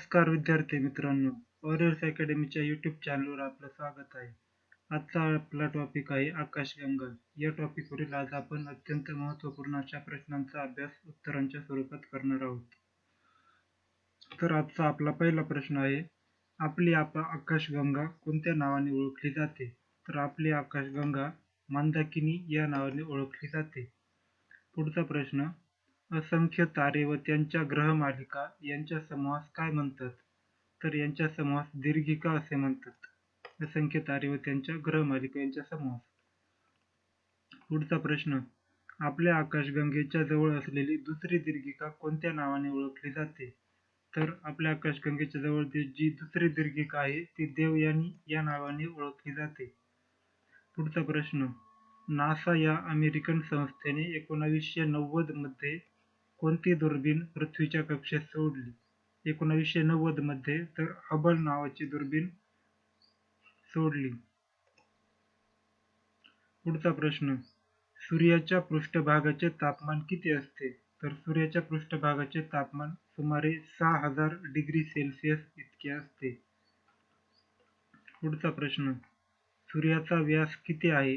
नमस्कार विद्यार्थी मित्रांनो, वॉरियर्स अकॅडमीच्या यूट्यूब चॅनलवर आपलं स्वागत आहे. आजचा आपला टॉपिक आहे आकाशगंगा. या टॉपिकवरील आज आपण अत्यंत महत्त्वपूर्ण अशा प्रश्नांचा अभ्यास उत्तरांच्या स्वरूपात करणार आहोत. तर आजचा आपला पहिला प्रश्न आहे, आपली आकाशगंगा कोणत्या नावाने ओळखली जाते? तर आपली आकाशगंगा मंदाकिनी या नावाने ओळखली जाते. पुढचा प्रश्न, असंख्य तारे व त्यांच्या ग्रहमालिका यांच्या समूहास काय म्हणतात? तर यांच्या समूहास दीर्घिका असे म्हणतात. असंख्य तारे व त्यांच्या ग्रहमालिका यांच्या समूहास. पुढचा प्रश्न, आपल्या आकाशगंगेच्या जवळ असलेली दुसरी दीर्घिका कोणत्या नावाने ओळखली जाते? तर आपल्या आकाशगंगेच्या जवळ जी दुसरी दीर्घिका आहे ती देवयानी या नावाने ओळखली जाते. पुढचा प्रश्न, नासा या अमेरिकन संस्थेने 1990 मध्ये कोणती दुर्बीण पृथ्वीच्या कक्षेत सोडली? 1990 मध्ये तर हबल नावाची दुर्बीण सोडली. पुढचा प्रश्न, सूर्याच्या पृष्ठभागाचे तापमान किती असते? तर सूर्याच्या पृष्ठभागाचे तापमान सुमारे 6000 डिग्री सेल्सिअस इतके असते. पुढचा प्रश्न, सूर्याचा व्यास किती आहे?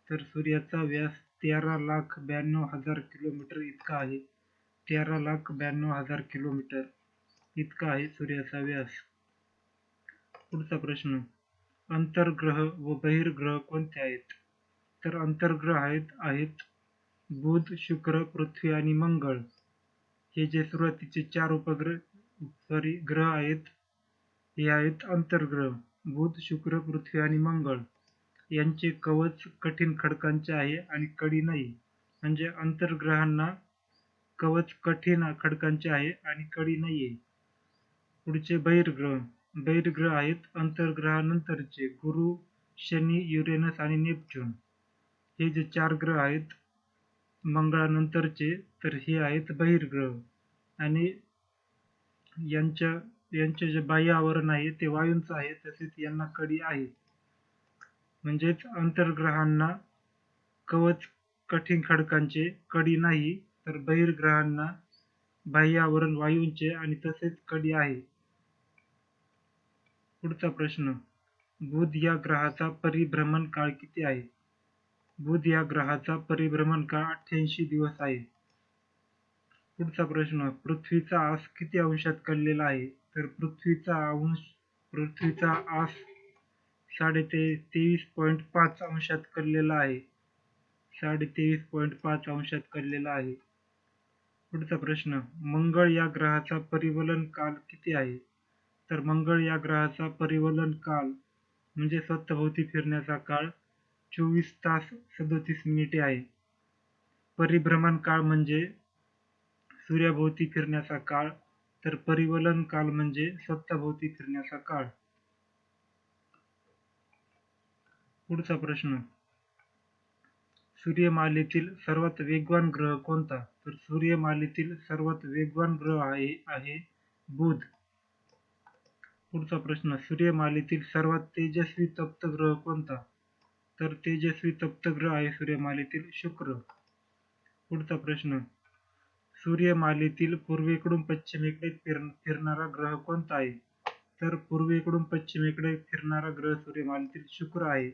तर सूर्याचा व्यास 13,92,000 किलोमीटर इतका आहे. 13,92,000 किलोमीटर इतका आहे सूर्याचा व्यास. पुढचा प्रश्न, अंतर्ग्रह व बहिर्ग्रह कोणते आहेत? तर अंतर्ग्रह आहेत बुध, शुक्र, पृथ्वी आणि मंगळ. हे जे सुरुवातीचे 4 ग्रह आहेत हे आहेत अंतर्ग्रह. बुध, शुक्र, पृथ्वी आणि मंगळ यांचे कवच कठीण खडकांचे आहे आणि कडी नाही. म्हणजे अंतर्ग्रहांना कवच कठीण खडकांचे आहे आणि कडी नाहीये. पुढचे बहिर्ग्रह. बहिर्ग्रह आहेत अंतर्ग्रहानंतरचे गुरु, शनी, युरेनस आणि नेपच्यून. हे जे 4 ग्रह आहेत मंगळानंतरचे तर हे आहेत बहिर्ग्रह आणि यांचे जे बाह्य आवरण आहे ते वायूंचं आहे, तसेच यांना कडी आहे. म्हणजेच अंतर्ग्रहांना कवच कठीण खडकांचे, कडी नाही, तर बहिर्ग्रहांना बाह्य आवरण वायूंचे आणि तसेच कडी आहे. पुढचा प्रश्न, बुध या ग्रहाचा परिभ्रमण काळ किती आहे? बुध या ग्रहाचा परिभ्रमण काळ 88 दिवस आहे. पुढचा प्रश्न, पृथ्वीचा आस किती अंशात कललेला आहे? तर पृथ्वीचा आस 23.5 अंशात कललेला आहे. 23.5 अंशात कललेला आहे. पुढचा प्रश्न, मंगळ या ग्रहाचा परिवलन काल किती आहे? तर मंगळ या ग्रहाचा परिवलन काल म्हणजे स्वतःभोवती फिरण्याचा काळ 24 तास 37 मिनिटे आहे. परिभ्रमण काळ म्हणजे सूर्याभोवती फिरण्याचा काळ, तर परिवलन काल म्हणजे स्वतःभोवती फिरण्याचा काळ. पुढचा प्रश्न, सूर्यमालेतील सर्वात वेगवान ग्रह कोणता? तर सूर्यमालेतील सर्वात वेगवान ग्रह आहे बुध. पुढचा प्रश्न, सूर्यमालेतील सर्वात तेजस्वी तप्त ग्रह कोणता? तर तेजस्वी तप्त ग्रह आहे सूर्यमालेतील शुक्र. पुढचा प्रश्न, सूर्यमालेतील पूर्वेकडून पश्चिमेकडे फिरणारा ग्रह कोणता आहे? तर पूर्वेकडून पश्चिमेकडे फिरणारा ग्रह सूर्यमालेतील शुक्र आहे.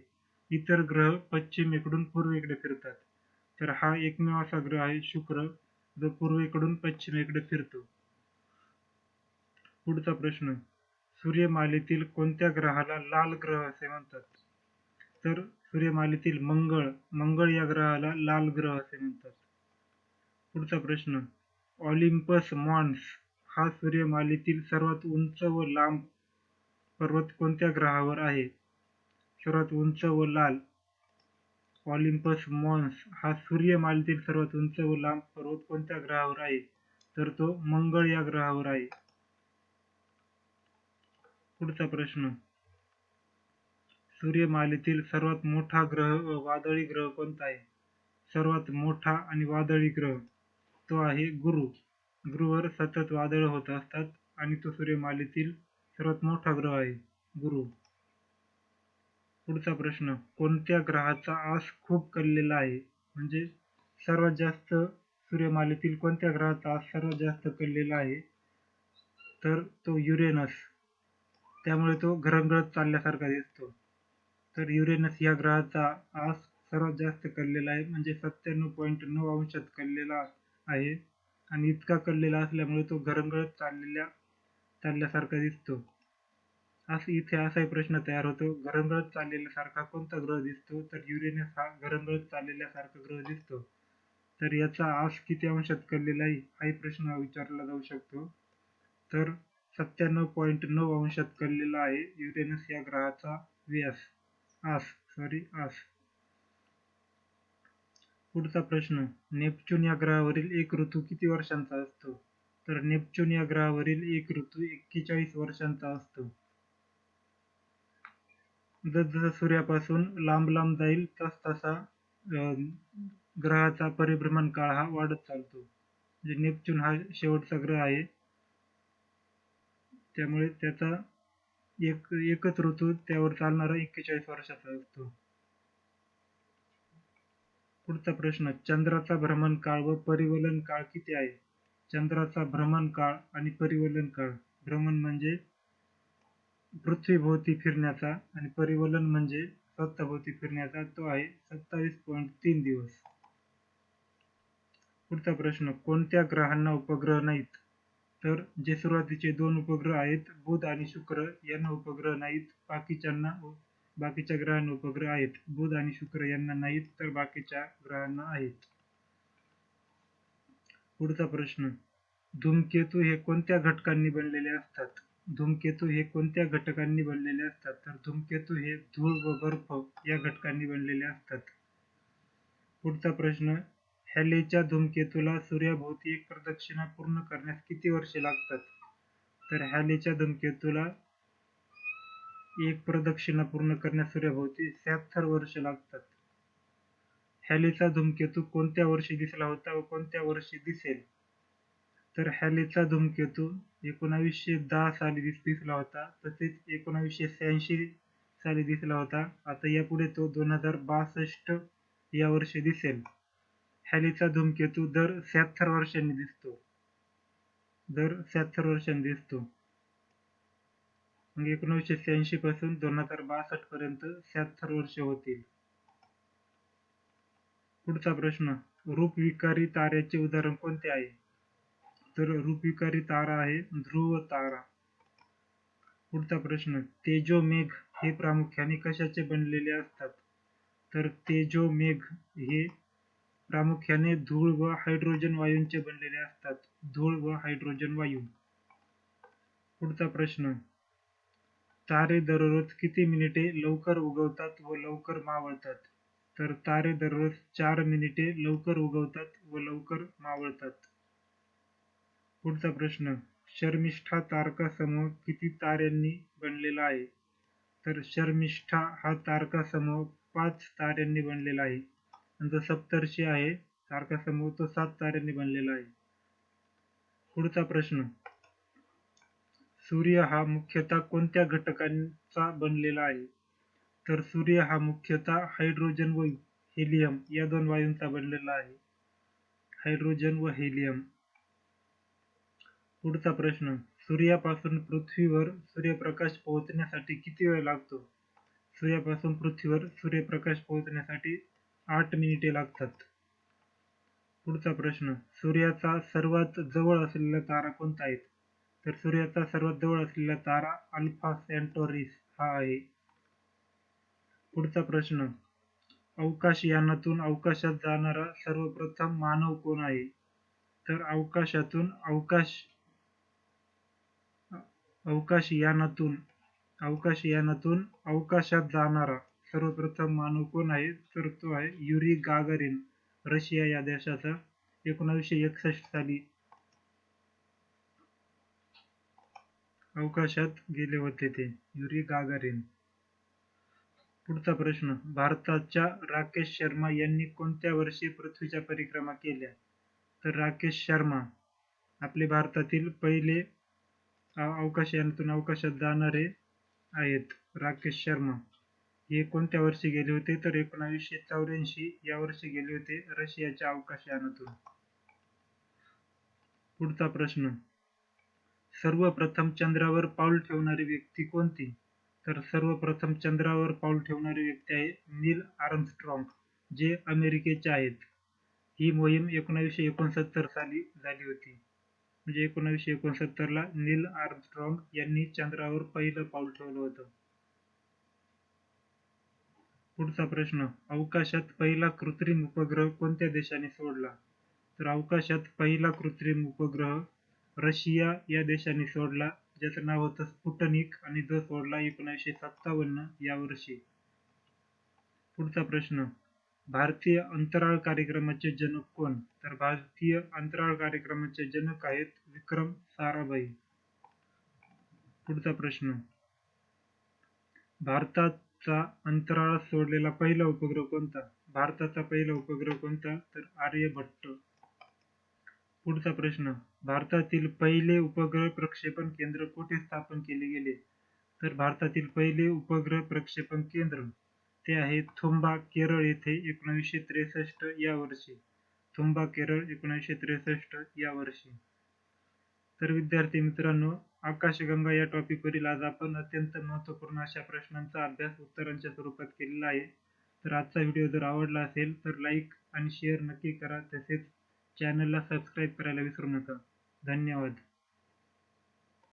इतर ग्रह पश्चिमेकडून पूर्वेकडे फिरतात. तर हा एकमेव असा ग्रह आहे शुक्र जो पूर्वेकडून पश्चिमेकडे फिरतो. पुढचा प्रश्न, सूर्यमालेतील कोणत्या ग्रहाला लाल ग्रह असे म्हणतात? तर सूर्यमालेतील मंगळ या ग्रहाला लाल ग्रह असे म्हणतात. पुढचा प्रश्न, ऑलिम्पस मॉन्स हा सूर्यमालेतील सर्वात उंच व लांब पर्वत कोणत्या ग्रहावर आहे? सर्वात उंच व लाल ऑलिम्पस मॉन्स हा सूर्यमालेतील सर्वात उंच व लांब पर्वत कोणत्या ग्रहावर आहे? तर तो मंगळ या ग्रहावर आहे. पुढचा प्रश्न, सूर्यमालेतील सर्वात मोठा ग्रह व वादळी ग्रह कोणता आहे? सर्वात मोठा आणि वादळी ग्रह तो आहे गुरु. गुरुवर सतत वादळ होत असतात आणि तो सूर्यमालेतील सर्वात मोठा ग्रह आहे गुरु. पुढचा प्रश्न, कोणत्या ग्रहाचा आस खूप कललेला आहे? म्हणजे सर्वात जास्त सूर्यमालेतील कोणत्या ग्रहाचा आस सर्वात जास्त कललेला आहे? तर तो युरेनस. त्यामुळे तो घरंगळत चालल्यासारखा दिसतो. तर युरेनस या ग्रहाचा आस सर्वात जास्त कललेला आहे, म्हणजे 97.9 अंशात कललेला आहे आणि इतका कललेला असल्यामुळे तो घरंगळत चालल्यासारखा दिसतो. इथे असाही प्रश्न तयार होतो, घरंगळत चाललेल्यासारखा कोणता ग्रह दिसतो? तर युरेनस हा घरंगळत चाललेल्यासारखा ग्रह दिसतो. तर याचा आस किती अंशात कललेला आहे हाही प्रश्न विचारला जाऊ शकतो. तर 97.9 अंशात कललेला आहे युरेनस या ग्रहाचा व्यास. आस. पुढचा प्रश्न, नेपच्यून या ग्रहावरील एक ऋतू किती वर्षांचा असतो? तर नेपच्यून या ग्रहावरील एक ऋतू 41 वर्षांचा असतो. जसजसा सूर्यापासून लांब लांब जाईल तसतसा ग्रहाचा परिभ्रमण काळ हा वाढत चालतो. म्हणजे नेपच्यून हा शेवटचा ग्रह आहे, त्यामुळे त्याचा एकच ऋतू त्यावर चालणारा 41 वर्षाचा असतो. पुढचा प्रश्न, चंद्राचा भ्रमण काळ व परिवलन काळ किती आहे? चंद्राचा भ्रमण काळ आणि परिवलन काळ. भ्रमण म्हणजे पृथ्वीभोवती फिरण्याचा आणि परिवलन म्हणजे स्वतःभोवती फिरण्याचा, तो आहे 27.3 दिवस. पुढचा प्रश्न, कोणत्या ग्रहांना उपग्रह नाहीत? तर जे सुरुवातीचे 2 उपग्रह आहेत, बुध आणि शुक्र यांना उपग्रह नाहीत. बाकीच्या ग्रहांना उपग्रह आहेत. बुध आणि शुक्र यांना नाहीत, तर बाकीच्या ग्रहांना आहेत. पुढचा प्रश्न, धूमकेतू हे कोणत्या घटकांनी बनलेले असतात? धूमकेतू हे कोणत्या घटकांनी बनलेले असतात? तर धूमकेतू हे धूळ व बर्फ या घटकांनी बनलेले असतात. पुढचा प्रश्न, हॅलेच्या धूमकेतूला सूर्याभोवती एक प्रदक्षिणा पूर्ण करण्यास किती वर्षे लागतात? तर हॅलेच्या धूमकेतूला एक प्रदक्षिणा पूर्ण करण्यास सूर्याभोवती 76 वर्षे लागतात. हॅलेचा धूमकेतू कोणत्या वर्षी दिसला होता व कोणत्या वर्षी दिसेल? तर हॅलेचा धूमकेतू 1910 साली दिसला होता, तसेच 1986 साली दिसला होता. आता यापुढे तो 2062 या वर्षी दिसेल. हॅलीचा धूमकेतू दर 76 वर्षांनी दिसतो. मग 1986 पासून 2062 पर्यंत 76 वर्ष होतील. पुढचा प्रश्न, रूपविकारी ताऱ्याचे उदाहरण कोणते आहे? तर रूपविकारी तारा आहे ध्रुव तारा. पुढचा प्रश्न, तेजोमेघ हे प्रामुख्याने कशाचे बनलेले असतात? तर तेजोमेघ हे प्रामुख्याने धूळ व हायड्रोजन वायूंचे बनलेले असतात. धूळ व हायड्रोजन वायू. पुढचा प्रश्न, तारे दररोज किती मिनिटे लवकर उगवतात व लवकर मावळतात? तर तारे दररोज 4 मिनिटे लवकर उगवतात व लवकर मावळतात. पुढचा प्रश्न, शर्मिष्ठा तारकासमूह किती ताऱ्यांनी बनलेला आहे? तर शर्मिष्ठा हा तारकासमूह 5 ताऱ्यांनी बनलेला आहे. आणि जो सप्तर्षी आहे तारकासमूह तो 7 ताऱ्यांनी बनलेला आहे. पुढचा प्रश्न, सूर्य हा मुख्यतः कोणत्या घटकांचा बनलेला आहे? तर सूर्य हा मुख्यतः हायड्रोजन व हेलियम या 2 वायूंचा बनलेला आहे. हायड्रोजन व हेलियम. पुढचा प्रश्न, सूर्यापासून पृथ्वीवर सूर्यप्रकाश पोहोचण्यासाठी किती वेळ लागतो? सूर्यापासून पृथ्वीवर सूर्यप्रकाश पोहोचण्यासाठी 8 मिनिटे लागतात. पुढचा प्रश्न, सूर्याचा सर्वात जवळ असलेला तारा कोणता आहे? तर सूर्याचा सर्वात जवळ असलेला तारा अल्फा सेंटोरिस हा आहे. पुढचा प्रश्न, अवकाशयानातून अवकाशात जाणारा सर्वप्रथम मानव कोण आहे? तर अवकाशयानातून अवकाशात जाणारा सर्वप्रथम मानव कोण आहे? तर तो आहे युरी गागारिन, रशिया या देशाचा. 1961 साली अवकाशात गेले होते ते युरी गागारिन. पुढचा प्रश्न, भारताच्या राकेश शर्मा यांनी कोणत्या वर्षी पृथ्वीच्या परिक्रमा केल्या? तर राकेश शर्मा आपले भारतातील पहिले अवकाशयानातून अवकाशात जाणारे आहेत. राकेश शर्मा हे कोणत्या वर्षी गेले होते? तर 1984 या वर्षी गेले होते रशियाच्या अवकाशयानातून. पुढचा प्रश्न, सर्वप्रथम चंद्रावर पाऊल ठेवणारी व्यक्ती कोणती? तर सर्वप्रथम चंद्रावर पाऊल ठेवणारी व्यक्ती आहे नील आर्मस्ट्रॉंग, जे अमेरिकेचे आहेत. ही मोहीम 1969 साली झाली होती. म्हणजे 1969ला नील आर्मस्ट्रॉंग यांनी चंद्रावर पहिलं पाऊल ठेवलं होतं. पुढचा प्रश्न, अवकाशात पहिला कृत्रिम उपग्रह कोणत्या देशाने सोडला? तर अवकाशात पहिला कृत्रिम उपग्रह रशिया या देशाने सोडला, ज्याचं नाव होतं स्पुटनिक, आणि जो सोडला 1957 या वर्षी. पुढचा प्रश्न, भारतीय अंतराळ कार्यक्रमाचे जनक कोण? तर भारतीय अंतराळ कार्यक्रमाचे जनक आहेत विक्रम साराभाई. पुढचा प्रश्न, भारताचा अंतराळात सोडलेला पहिला उपग्रह कोणता? भारताचा पहिला उपग्रह कोणता? तर आर्यभट्ट. पुढचा प्रश्न, भारतातील पहिले उपग्रह प्रक्षेपण केंद्र कुठे स्थापन केले गेले? तर भारतातील पहिले उपग्रह प्रक्षेपण केंद्र ते आहे थुंबा, केरळ येथे 1963 या वर्षी. थुंबा, केरळ 1963 या वर्षी. तर विद्यार्थी मित्रांनो, आकाशगंगा या टॉपिकवरील आज आपण अत्यंत महत्त्वपूर्ण अशा प्रश्नांचा अभ्यास उत्तरांच्या स्वरूपात केलेला आहे. तर आजचा व्हिडिओ जर आवडला असेल तर लाईक आणि शेअर नक्की करा. तसेच चॅनलला सबस्क्राईब करायला विसरू नका. धन्यवाद.